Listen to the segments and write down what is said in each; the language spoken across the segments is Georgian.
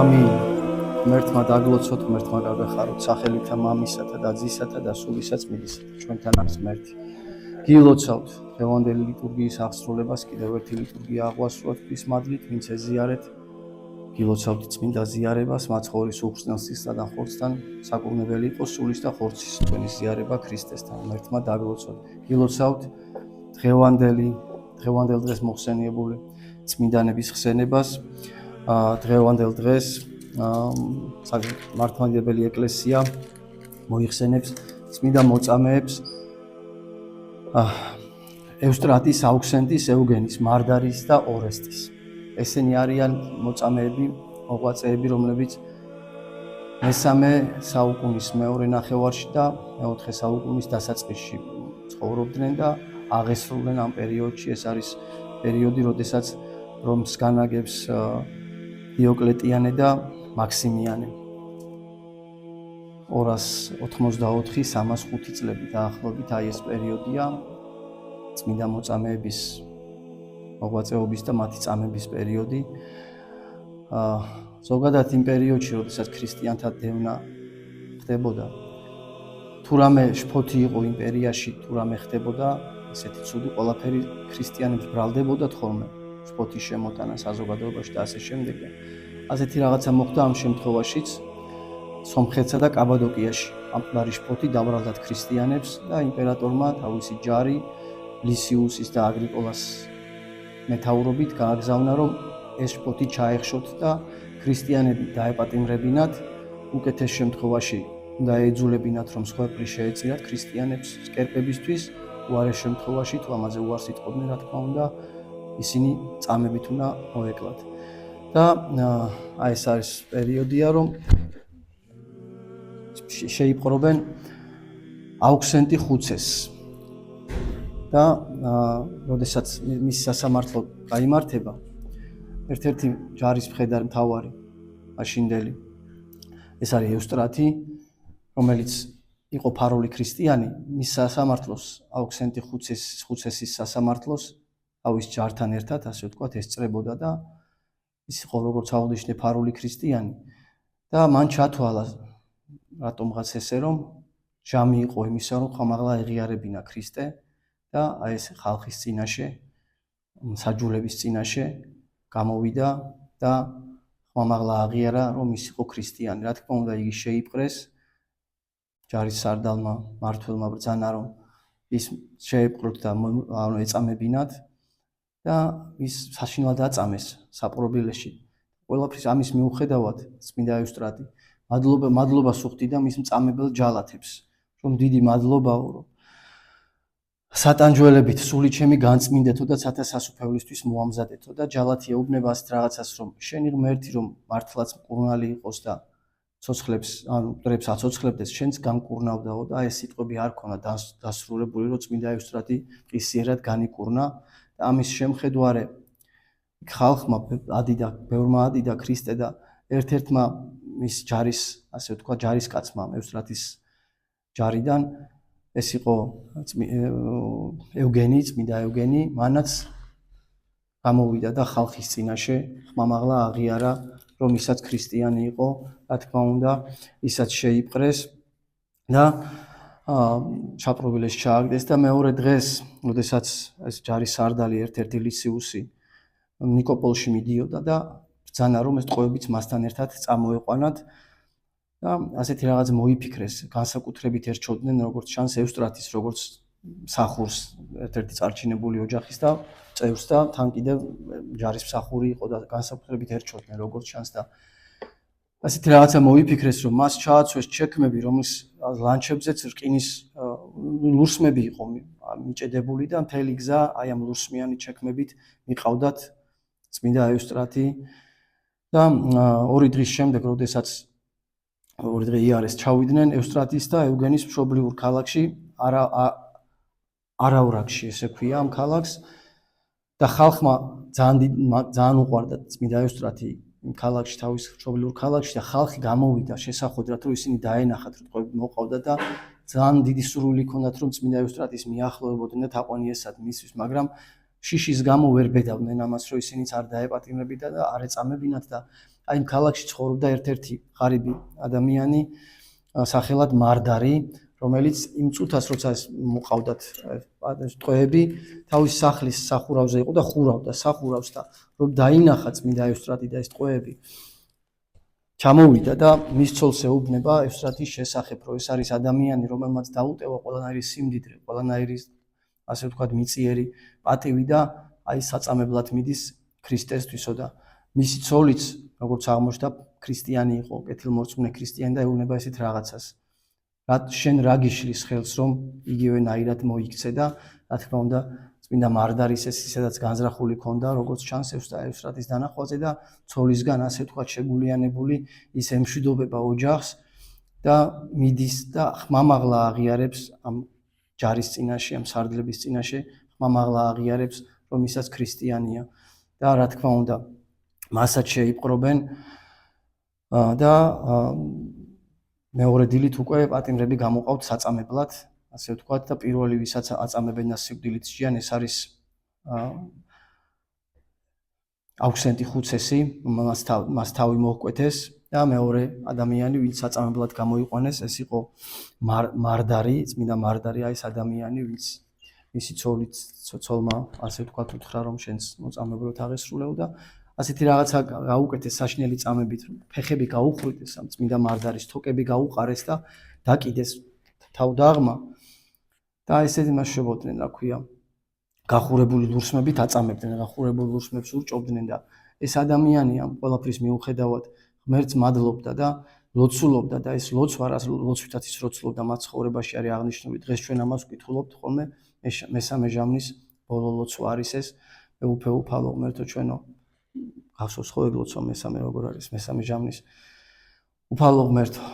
ამინ. ღმერთმა დაგლოცოთ, ღმერთმა გაგახაროთ, სახელითა მამისათა და ძისათა და სულისა წმინდისათა, ჩვენთან არის ღმერთი. გილოცავთ დღევანდელი ლიტურგიის აღსრულებას, კიდევ ერთი ლიტურგია აღვასრულოთ ღვთის მადლით, ვინც ეზიარეთ. გილოცავთ წმინდა ზიარებას, მაცხოვრის უხრწნელსა და ხორცთან, საკურნებელი იყოს სულის და ხორცის თქვენი ზიარება ქრისტესთან. ღმერთმა დაგლოცოთ. გილოცავთ დღევანდელ დღეს მოხსენიებული წმინდანების ხსენებას. დღევანდელ დღეს მართლმადიდებელი ეკლესია მოიხსენებს წმინდა მოწამეებს ევსტრატის, აუქსენტის, ეუგენის, მარდარის და ორესტის. ესენი არიან მოწამეები, მოღვაწეები, რომლებიც მესამე საუკუნის მეორე ნახევარში და მეოთხე საუკუნის დასაწყისში ცხოვრობდნენ და აღესრულნენ ამ პერიოდში. ეს არის პერიოდი, როდესაც რომს განაგებს დიოკლეტიანე და მაქსიმიანე. 284-305 წლები დაახლოებით აი ეს პერიოდია წმინდა მოწამეების მოღვაწეობის და მათი წამების პერიოდი. ზოგადად იმ პერიოდში, როდესაც ქრისტიანთა დევნა ხდებოდა, თუ რამე შფოთი იყო იმპერიაში, თუ რამე ხდებოდა, ესეთი ცუდი ყველაფერი ქრისტიანებს ბრალდებოდა თხოვნე შფოთის შემოტანა საზოგადოებაში და ასე შემდეგ. ასეთი რაღაცა მოხდა ამ შემთხვევაშიც სომხეთსა და კაბადოკიაში. ამ მყარი შფოთი დაბრალდათ ქრისტიანებს და იმპერატორმა თავისი ჯარი ლისიუსის და აგრიკოლას მეთაურობით გააგზავნა, რომ ეს შფოთი ჩაეხშოთ და ქრისტიანები დაეპატიმრებინათ. უკეთეს შემთხვევაში უნდა ეძულებინათ, რომ სხვაგვარი შეეწირათ ქრისტიანებს სკერპებისთვის. უარეს შემთხვევაში თუ ამაზე უარს იტყობდნენ, რა თქმა უნდა, ისინი წამებით უნდა მოეკლათ. და აი ეს არის პერიოდია, რომ შეიპყრობენ აუქსენტი ხუცესს. და როდესაც მის სასამართლო გაიმართება, ერთ-ერთი ჯარის მხედარი მთავარი მაშინდელი, ეს არის ევსტრატი, რომელიც იყო ფარული ქრისტიანი, მის სასამართლოს აუქსენტი ხუცესის სასამართლოს თავის ჯართან ერთად, ასე ვთქვათ, ესწრებოდა და ის იყო როგორც აღნიშნე ფარული ქრისტიანი და მან ჩათვალა რატომღაც ესე, რომ ჟამი იყო იმისა, რომ ხმამაღლა ეღიარებინა ქრისტე და აი ეს ხალხის წინაშე, საჯულების წინაშე გამოვიდა და ხმამაღლა აღიარა, რომ ის იყო ქრისტიანი. რა თქმა უნდა, იგი შეიპყრეს ჯარის სარდალმა, მმართველმა ბრძანა, რომ ის შეიპყროთ და ეწამებინათ და ის საშინლად აწამეს საპყრობილეში. ყველაფრის ამის მიუხედავად წმინდა ევსტრატი მადლობას უხდიდა მის მწამებელ ჯალათებს, რომ დიდი მადლობაო, რომ სატანჯველებით სული ჩემი განწმინდეთო და სათა სასუფევლისთვის მოამზადეთო და ჯალათი ეუბნება ასეთ რაღაცას, რომ შენი ღმერთი რომ მართლაც მკურნალი იყოს და ცოცხლებს, ანუ მკვდრებს აცოცხლებდეს, შენც განკურნავდაო და ეს სიტყვები არ ქონა დასრულებული, რომ წმინდა ევსტრატი ყისიერად განიკურნა და ამის შემხედვარე ხალხმა ბევრმა ადიდა ქრისტე და ერთ-ერთმა მის ჯარის, ასე ვთქვათ, ჯარისკაცმა ევსტრატის ჯარიდან, ეს იყო ეუგენი, წმინდა ეუგენი, მანაც გამოვიდა და ხალხის წინაშე ხმამაღლა აღიარა, რომ ისაც ქრისტიანი იყო, რა თქმა უნდა, ისაც შეიპყრეს და ჩაპყრობილეს ჩააგდეს და მეორე დღეს, როდესაც ეს ჯარის სარდალი ერთ-ერთი ლისიუსი ნიკოპოლში მიდიოდა და ბრძანა, რომ ეს ტყვეებიც მასთან ერთად წამოეყვანათ და ასეთი რაღაც მოიფიქრეს, განსაკუთრებით ერჩოდნენ, როგორც ჩანს ევსტრატის, როგორც მსახურს, ერთ-ერთი წარჩინებული ოჯახის და წევრს და თან კიდევ ჯარის მსახური იყო და განსაკუთრებით ერჩოდნენ, როგორც ჩანს და ასეთი რაღაცა მოიფიქრეს, რომ მას ჩააცვეს ჩექმები, რომლის ლანჩებზეც რკინის ლურსმები იყო მიჭედებული და მთელი გზა აი ამ ლურსმიანი ჩექმებით მიყავდათ წმინდა ევსტრატი და ორი დღის შემდეგ, როდესაც ორი დღე იარეს ჩავიდნენ ევსტრატის და ეუგენის მშობლიურ ქალაქში, არავრაკში ესე ქვია ამ ქალაქს და ხალხმა ძალიან უყვარდა წმინდა ევსტრატი იმ ქალაქში, თავის მშობლიურ ქალაქში და ხალხი გამოვიდა შესახვედრად, რომ ისინი დაენახათ, რომ ტყვეები მოყავდა და ძალიან დიდი სურვილი ჰქონდათ, რომ წმინდა ევსტრატის მიახლოვებოდნენ და თაყვანიესად მისვლის, მაგრამ შიშის გამო ვერ ბედავდნენ ამას, რომ ისინიც არ დაეპატიმრებინა და არ ეწამებინათ და აი იმ ქალაქში ცხოვრობდა ერთ-ერთი ღარიბი ადამიანი სახელად მარდარი, რომელიც იმ წუთას როცა მოყავდათ ტყვეები, თავის სახლის სახურავზე იყო და ხურავდა სახურავს და რომ დაინახა წმინდა ევსტრატი და ეს ტყვეები ჩამოვიდა და მის ცოლს ეუბნება ევსტრატის შესახებ, რომ ეს არის ადამიანი, რომელმაც დაუტევა ყველანაირი სიმდიდრე, ყველანაირი ასე ვთქვათ მიწიერი პატივი და აი საწამებლად მიდის ქრისტესთვისო და მისი ცოლიც როგორც აღმოჩნდა ქრისტიანი იყო, კეთილმორწმუნე ქრისტიანი და ეუბნება ესეთ რაღაცას. შენ რა გიშლის ხელს რომ იგივენაირად მოიქცე და რა თქმა უნდა წმინდა მარდარის ეს ისედაც განზრახული ქონდა როგორც ჩანს ევსტრატის დანახვაზე და ცოლისგან ასე ვთქვათ შეგულიანებული ის ემშვიდობება ოჯახს და მიდის და ხმამაღლა აღიარებს ამ ჯარის წინაშე, ამ სარდლების წინაშე ხმამაღლა აღიარებს რომ ისაც ქრისტიანია და რა თქმა უნდა მასაც შეიპყრობენ და მეორე დილით უკვე პატიმრები გამოყავთ საწამებლად, ასე ვთქვათ და პირველი ვისაც აწამებენ და სიკვდილით სჯიან ეს არის აუქსენტი ხუცესი, მას თავი მოჰკვეთეს და მეორე ადამიანი ვინც საწამებლად გამოიყვანეს ეს იყო მარდარი, წმინდა მარდარი აი ეს ადამიანი ვინც მისი ცოლმა ასე ვთქვათ უთხრა რომ შენს მოწამებლად აღესრულეო და ასეთი რაღაცა გაუკეთეს საშინელი წამებით, ფეხები გაუხრიტეს ამ წმინდა მარდარის, თოკები გაუყარეს და დაკიდეს თავდაღმა და ესეთი მას შობოდნენ, რა ქვია, გახურებული ლურსმებით აწამებდნენ, გახურებულ ლურსმებს ურჭობდნენ და ეს ადამიანი ამ ყველაფრის მიუხედავად ღმერთს მადლობდა და ლოცულობდა და ეს ლოცვა, ლოცვითაც ის ლოცულობდა მათ ცხოვრებაში არის აღნიშნული. დღეს ჩვენ ამას ვკითხულობთ ხოლმე, მესამე ჟამნის ბოლო ლოცვა არის ეს, უფალო ღმერთო ჩვენო გახსოვს ხო ეგ ლოცვა მესამე როგორ არის მესამე ჟამნის უფალო ღმერთო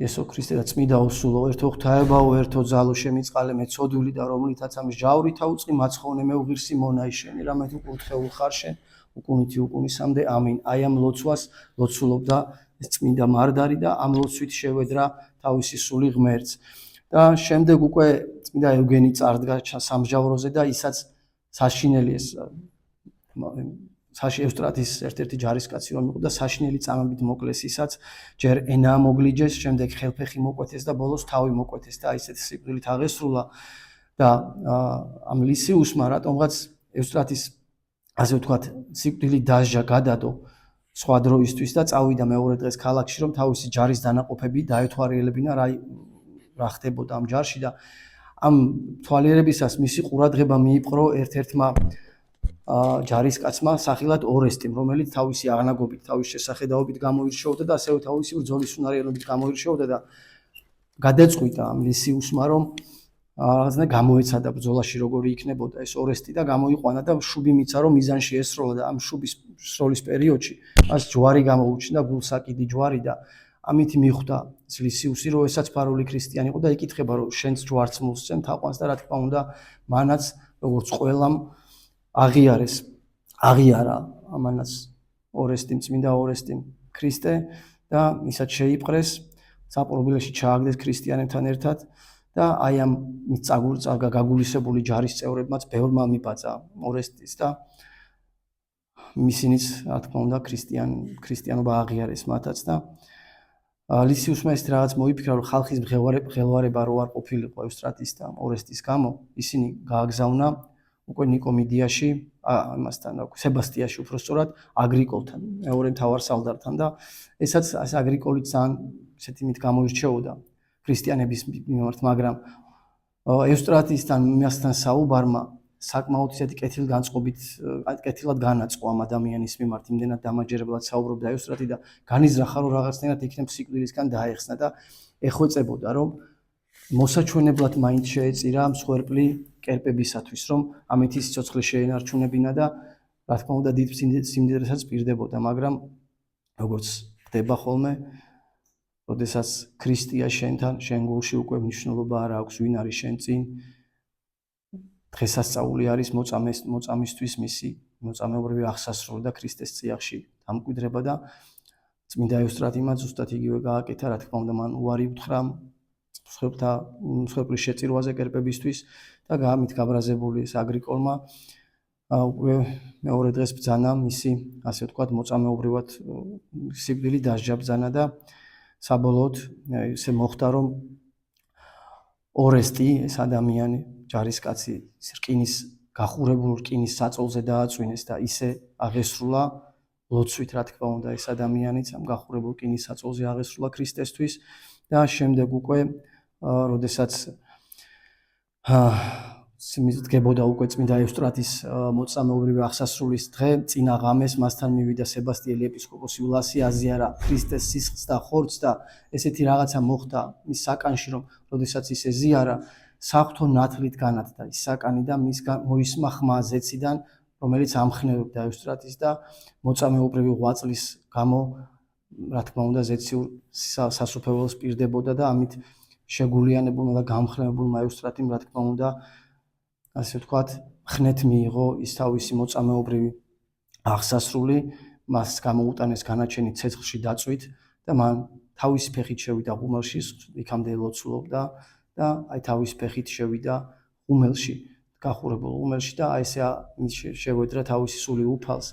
იესო ქრისტე და წმინდა უსულო ერთო ღვთაებაო ერთო ძალო შემიწყალე მეწოდული და რომლითაც ამ ჟავრითა უწყი მაცხოვნე მეუღირსი მონაიშენი რამე თუ კურთხეულ ხარ შენ უკუნითი უკუნისამდე ამინ აი ამ ლოცვას ლოცულობდა ეს წმინდა მარდარი და ამ ლოცვით შევედრა თავისი სული ღმერთს და შემდეგ უკვე წმინდა ევგენი წარდგა სამჟავროზე და ისაც საშინელი ეს ევსტრატის ერთ-ერთი ჯარისკაცი რომ იყო და საშინელი წამებით მოკლეს ისაც ჯერ ენა მოგლიჯეს, შემდეგ ხელფეხი მოკვეთეს და ბოლოს თავი მოკვეთეს და ისეთ სიკვდილით აღესრულა და ამ ლისიუსმა რატომღაც ევსტრატის ასე ვთქვათ სიკვდილი დასჯა გადადო სხვა დროისთვის და წავიდა მეორე დღეს ქალაქში რომ თავისი ჯარის დანაყოფები დაეთვალიერებინა რა ხდებოდა ამ ჯარში და ამ თვალიერებისას მისი ყურადღება მიიპყრო ერთ-ერთმა ჯარისკაცმა სახელად ორესტიმ, რომელიც თავისი აღნაგობით, თავის შესახედაობით გამოირჩეოდა და ასევე თავისი ბრძოლის უნარიანობით გამოირჩეოდა და გადაწყვიტა ამ ლისიუსმა რომ რაღაცნაირად გამოეცადა ბრძოლაში როგორი იქნებოდა ეს ორესტი და გამოიყვანა და შუბი მიცა რომ მიზანში ესროლა და ამ შუბის სროლის პერიოდში მას ჯვარი გამოუჩნდა, გულსაკიდი ჯვარი და ამით მიხვდა ლისიუსი რომ ესაც ფარული ქრისტიანი იყო და იკითხება რომ შენც ჯვარს მოსცემ თაყვანს და რა თქმა უნდა მანაც როგორც ყველამ აღიარა ამანაც ორესტიმ, წმინდა ორესტიმ ქრისტე და ისაც შეიპყრეს, საპყრობილეში ჩააგდეს ქრისტიანებთან ერთად და აი ამ გაგულისებული ჯარის წევრებმაც ბევრმა მიბაძა ორესტის და ისინიც რა თქმა უნდა ქრისტიანობა აღიარეს მათაც და ლისიუსმა ეს რაღაც მოიფიქრა რომ ხალხის მღელვარება რო არ ყოფილიყო ევსტრატის და ორესტის გამო, ისინი გააგზავნა უკვე ნიკომიდიაში, ამასთან სებასტიაში უბრალოდ აგრიკოლთან, მეორე მთავარ სალდართან და ესაც აგრიკოლი ძალიან ესეთი მით გამოირჩეოდა ქრისტიანების მიმართ, მაგრამ ევსტრატისთან მასთან საუბარმა საკმაოდ ისეთი კეთილად განაწყო ამ ადამიანის მიმართ, იმდენად დამაჯერებლად საუბრობდა ევსტრატი და განიზრახა რომ რაღაცნაირად იქნებ სიკვდილისგან დაეხსნა და ეხვეწებოდა რომ მოსაჩვენებლად მაინც შეეწირა მსხვერპლი კერპებისათვის, რომ ამით ის სიცოცხლე შეენარჩუნებინა და რა თქმა უნდა დიდ სიმდიდრესაც პირდებოდა, მაგრამ როგორც ხდება ხოლმე, როდესაც ქრისტია შენთან, შენ გულში უკვე მნიშვნელობა არ აქვს, ვინ არის შენ წინ, დღესასწაული არის მოწამისთვის მისი მოწამეობრივი აღსასრული და ქრისტეს წიაღში დამკვიდრება და წმინდა ევსტრატიმაც ზუსტად იგივე გააკეთა, რა თქმა უნდა მან უარი უთხრა მსხვერპლის შეწირვაზე კერპებისთვის და გაამით გაბრაზებული ეს აგრიკოლმა უკვე მეორე დღეს ბრძანა მისი, ასე ვთქვათ, მოწამეობრივად სიკვდილი დასჯა ბრძანა და საბოლოოდ ესე მოხდა, რომ ორესტი, ეს ადამიანი, ჯარისკაცი, რკინის გახურებულ რკინის საწოლზე დააწვინეს და ისე აღესრულა ლოცვით, რა თქმა უნდა, ეს ადამიანიც ამ გახურებულ რკინის საწოლზე აღესრულა ქრისტესთვის და შემდეგ უკვე როდესაც დგებოდა უკვე წმინდა ევსტრატის მოწამეობრივი აღსასრულის დღე, წინა ღამეს მასთან მივიდა სებასტიელი ეპისკოპოსი ვლასი, აზიარა ქრისტეს სისხლს და ხორცს და ესეთი რაღაცა მოხდა მის საკანში, რომ როდესაც ის ეზიარა, საღვთო ნათლით განათდა ის საკანი და მისგან მოისმა ხმა ზეციდან, რომელიც ამხნევებდა ევსტრატის და მოწამეობრივი ღვაწლის გამო, რა თქმა უნდა, ზეციურ სასუფეველს პირდებოდა და ამით შეგულიანებულმა და გამხნევებულმა ევსტრატიმ, რა თქმა უნდა, ასე ვთქვათ, ხნეთ მიიღო ის თავისი მოწამეობრივი აღსასრული, მას გამოუტანეს განაჩენი ცეცხლში დაწვით და მან თავისი ფეხით შევიდა ღუმელში, იქამდე ელოცულობდა და აი თავისი ფეხით შევიდა ღუმელში, გახურებულ ღუმელში და აი ესე შევედრა თავისი სული უფალს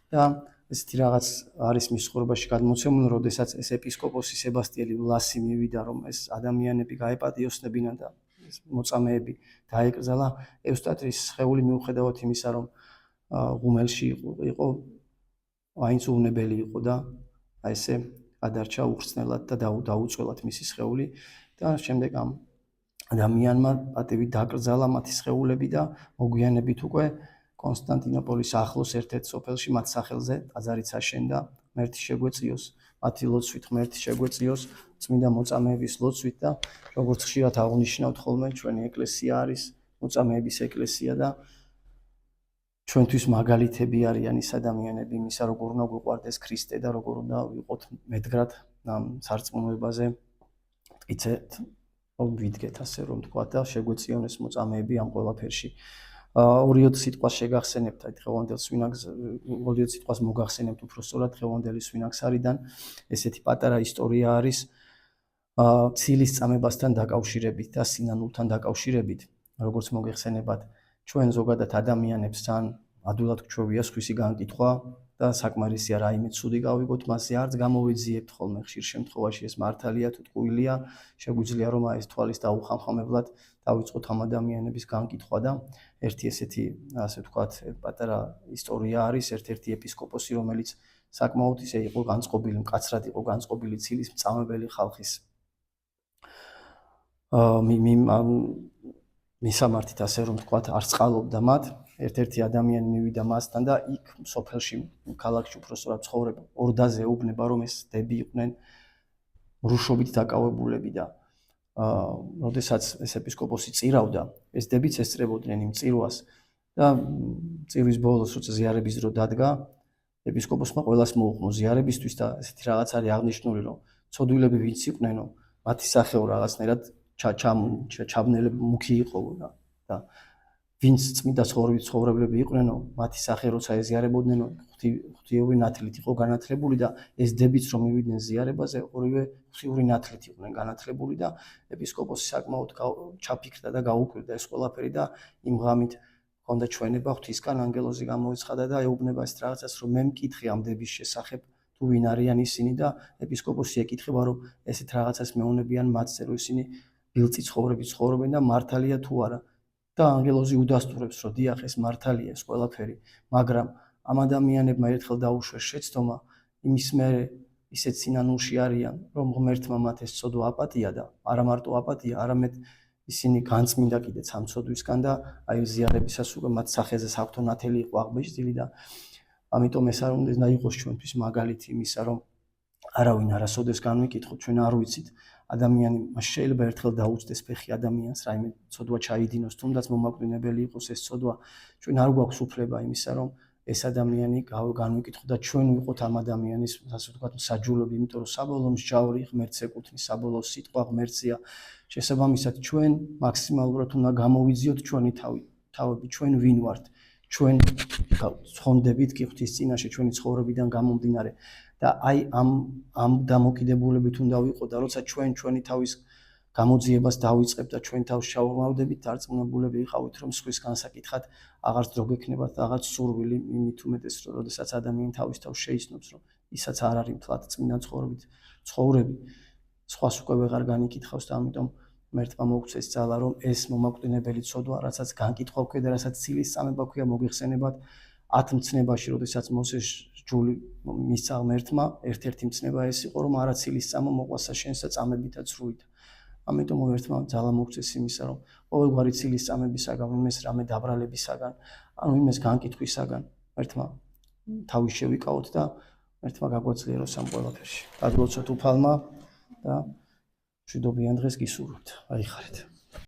და ესეთი რაღაც არის მის ცხოვრებაში გადმოცემული, როდესაც ეს ეპისკოპოსი სებასტიელი ვლასი მივიდა, რომ ეს ადამიანები გაეპატიოსნებინა და მოწამეები დაეკრძალა, ევსტატის სხეული მიუხედავად იმისა, რომ ღუმელში იყო, აინც უვნებელი იყო და აი ესე გადარჩა უხრწნელად და დაუწველად მისი სხეული და შემდეგ ამ ადამიანმა პატივით დაკრძალა მათი სხეულები და მოგვიანებით უკვე კონსტანტინოპოლის ახლოს ერთ-ერთ სოფელში მათ სახელზე ტაძარიც აშენდა, ღმერთი შეგვეწიოს, მათი ლოცვით ღმერთი შეგვეწიოს, წმინდა მოწამეების ლოცვით და როგორც ხშირად აღნიშნავთ ხოლმე, ჩვენი ეკლესია არის მოწამეების ეკლესია და ჩვენთვის მაგალითები არიან ის ადამიანები, იმისა როგორ უნდა გვიყვარდეს ქრისტე და როგორ უნდა ვიყოთ მედგრად ამ სარწმუნოებაზე მტკიცეთ, რომ ვიდგეთ ასე რომ თქვა და შეგვეწიონეს მოწამეები ამ ყველაფერში. ორიოდ სიტყვას შეგახსენებთ, აი დღევანდელ სვინაგს, ორიოდ სიტყვას მოგახსენებთ უბრალოდ დღევანდელი სვინაგსარიდან, ესეთი პატარა ისტორია არის ცილის წამებასთან დაკავშირებით და სინანულთან დაკავშირებით, როგორც მოგეხსენებათ, ჩვენ ზოგადად ადამიანებს თან ადვილად გვჩვევია სხვისი განკითხვა და საკმარისია რაიმე ცუდი გავიგოთ, მასზე არც გამოვიძიებთ ხოლმე ხშირ შემთხვევაში ეს მართალია თუ ტყუილია, შეგვიძლია რომ ეს თვალის დაუხამხამებლად დავიწყოთ ამ ადამიანების განკითხვა და ერთი ესეთი, ასე ვთქვათ, პატარა ისტორია არის, ერთ-ერთი ეპისკოპოსი, რომელიც საკმაოდ ისე იყო განწყობილი, მკაცრად იყო განწყობილი ცილის მწამებელი ხალხის მისამართით, ასე რომ ვთქვათ, არ წყალობდა მათ. ერთ-ერთი ადამიანი მივიდა მასთან და იქ სოფელში, ქალაქში უბრალოდ ცხოვრება. ორდაზე ეუბნება, რომ ეს დები იყვნენ მრუშობით დაკავებულები და როდესაც ეს ეპისკოპოსი წირავდა, ეს დებიც ესწრებოდნენ იმ წირვას და წირვის ბოლოს, როცა ზიარების დრო დადგა, ეპისკოპოსმა ყველას მოუხმო ზიარებისთვის და ესეთი რაღაც არის აღნიშნული, რომ ცოდვილები ვინც იყვნენო, მათი სახეო რაღაცნაირად ჩაბნელები მუქი იყო და ვინც წმინდა ცხოვრებლები იყვნენო, მათი სახე როცა ეზიარებოდნენო, ღვთიური ნათლით იყო განათლებული და ეს დებიც რომ მივიდნენ ზიარებაზე, ორივე ღვთიური ნათლით იყვნენ განათლებული და ეპისკოპოსი საკმაოდ ჩაფიქრდა და გაუკვირდა ეს ყველაფერი და იმ ღამით ჰქონდა ჩვენება ღვთისგან ანგელოზი გამოიცხადა და ეუბნება ეს რაღაცას, რომ მე მკითხე ამ დების შესახებ, თუ ვინ არიან ისინი და ეპისკოპოსი ეკითხება, რომ ესეთ რაღაცას მეუნებიან მათზე, რომ ისინი ბილწი ცხოვრებით ცხოვრობენ და მართალია თუ არა. და ანგელოზი უდასტურებს, რომ დიახ, ეს მართალია ეს ყველაფერი, მაგრამ ამ ადამიანებმა ერთხელ დაუშვეს შეცდომა, იმის მერე ისეთ სინანულში არიან, რომ ღმერთმა მათ ეს ცოდვა აპატია და არა მარტო აპატია, არამედ ისინი განწმინდა კიდეც ამ ცოდვისგან და აი ზიარებისას უკვე მათ სახეზე საღვთო ნათელი იყო აღბეჭდილი და ამიტომ ეს არ უნდა იყოს ჩვენთვის მაგალითი იმისა, რომ არავინ არასოდეს განვიკითხოთ, ჩვენ არ ვიცით ადამიანი შეიძლება ერთხელ დაუწდეს ფეხი ადამიანს, რაიმე ცოდვა ჩაიდინოს, თუნდაც მომაკვდინებელი იყოს ეს ცოდვა, ჩვენ არ გვაქვს უფლება იმისა, რომ ეს ადამიანი განვიკითხოთ და ჩვენ ვიყოთ ამ ადამიანის, ასე ვთქვათ, მსაჯულები, იმიტომ რომ საბოლოო მსჯავრი ღმერთს ეკუთვნის, საბოლოო სიტყვა ღმერთია. შესაბამისად, ჩვენ მაქსიმალურად უნდა გამოვიძიოთ ჩვენი თავები, ჩვენ ვინ ვართ, ჩვენ ცხონდებით კი ღვთის წინაშე ჩვენი ცხოვრებიდან გამომდინარე. და აი ამ დამოკიდებულებით უნდა ვიყო და როცა ჩვენი თავის გამოძიებას დავიწყებთ და ჩვენ თავს შევმოვდებით, დარწმუნებულები ვიყავით, რომ სხვის განსაკითხად აღარც დრო გექნებათ და აღარც სურვილი, იმით უმეტეს, რომ როდესაც ადამიანი თავის თავს შეიცნობს, რომ ისაც არ არის მთლად წმინდა ცხოვრებით ცხოვრები, სხვას უკვე ვეღარ განიკითხავს და ამიტომ მერთმა მოგწეს ძალა, რომ ეს მომაკვდინებელი ცოდვა, რასაც განკითხვა ქვია და რასაც ცილის წამება ქვია, მოგიხსენებათ 10 მცნებაში, როდესაც მოსეს ჯული მისცა ღმერთმა, ერთ-ერთი მცნება ეს იყო, რომ არა ცილის წამო მოყვასა შენსა წამებითა ცრუით. ამიტომ ღმერთმა ძალა მოგწეს იმისა, რომ ყოველგვარი ცილის წამებისაგან, იმეს რამე დაბრალებისაგან, ანუ იმეს განკითხვისაგან, ღმერთმა თავი შევიკავოთ და ღმერთმა გაგვაძლიეროს ამ ყველაფერში. გადმოცოთ უფალმა და მშვიდობიან დღეს გისურვებთ. აიხარეთ.